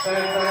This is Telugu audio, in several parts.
जय भैया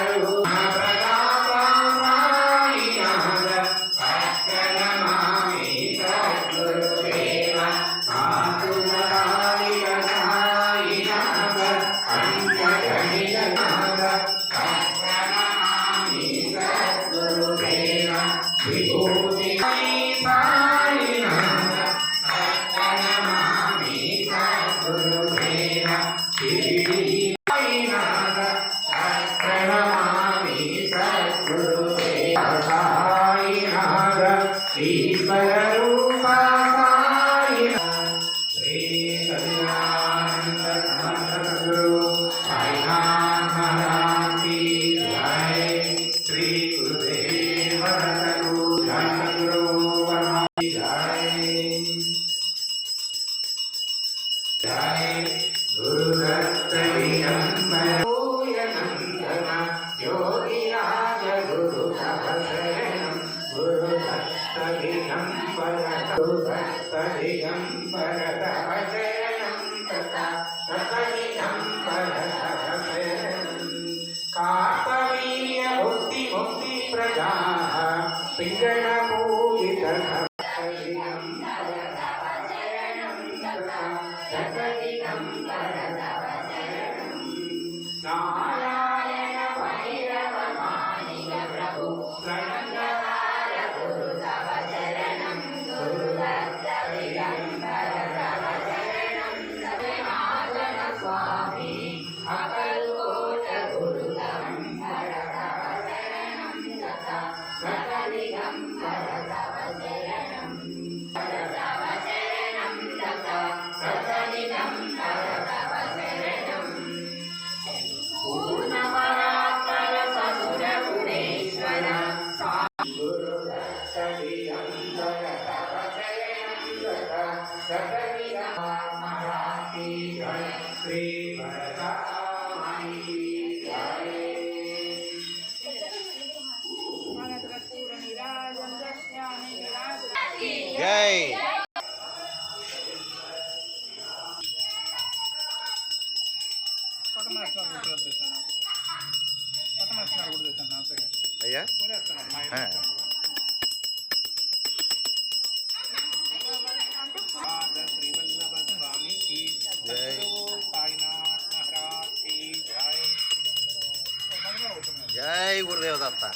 जय गुरुदेव दत्ता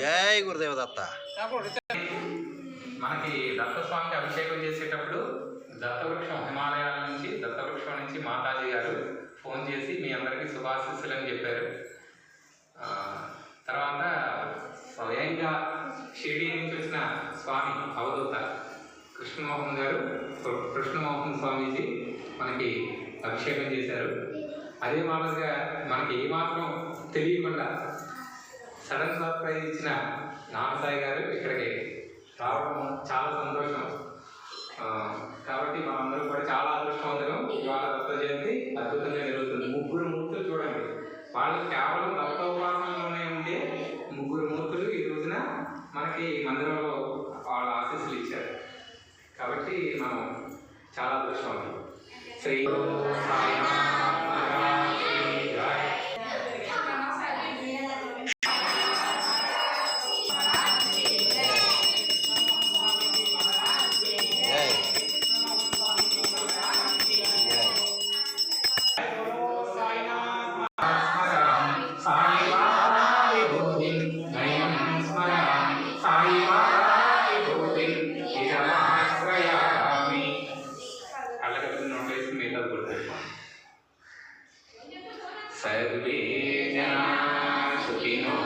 जय गुरुदेव दत्ता మనకి దత్తస్వామికి అభిషేకం చేసేటప్పుడు దత్తవృక్షం హిమాలయాల నుంచి దత్తవృక్షం నుంచి మాతాజీ గారు ఫోన్ చేసి మీ అందరికీ శుభాశీస్సులు అని చెప్పారు. తర్వాత స్వయంగా షిరిడీ నుంచి వచ్చిన స్వామి అవధూత కృష్ణమోహన్ గారు కృష్ణమోహన్ స్వామీజీ మనకి అభిషేకం చేశారు. అదే మాదిరిగా మనకి ఏమాత్రం తెలియకుండా సడన్ సర్ప్రైజ్ ఇచ్చిన నాగసాయి గారు ఇక్కడికి రావడం చాలా సంతోషం. కాబట్టి మనందరూ కూడా చాలా అదృష్టవంతులం. ఇవాళ దత్త జయంతి అద్భుతంగా జరుగుతుంది. ముగ్గురు మూర్తులు చూడండి, వాళ్ళు కేవలం దత్త ఉపాసనలోనే ఉండే ముగ్గురు మూర్తులు ఈ రోజున మనకి మందిరంలో వాళ్ళ ఆశీస్సులు ఇచ్చారు. కాబట్టి మనం చాలా అదృష్టవంతులం. శ్రీ सर्वे जना सुखिनो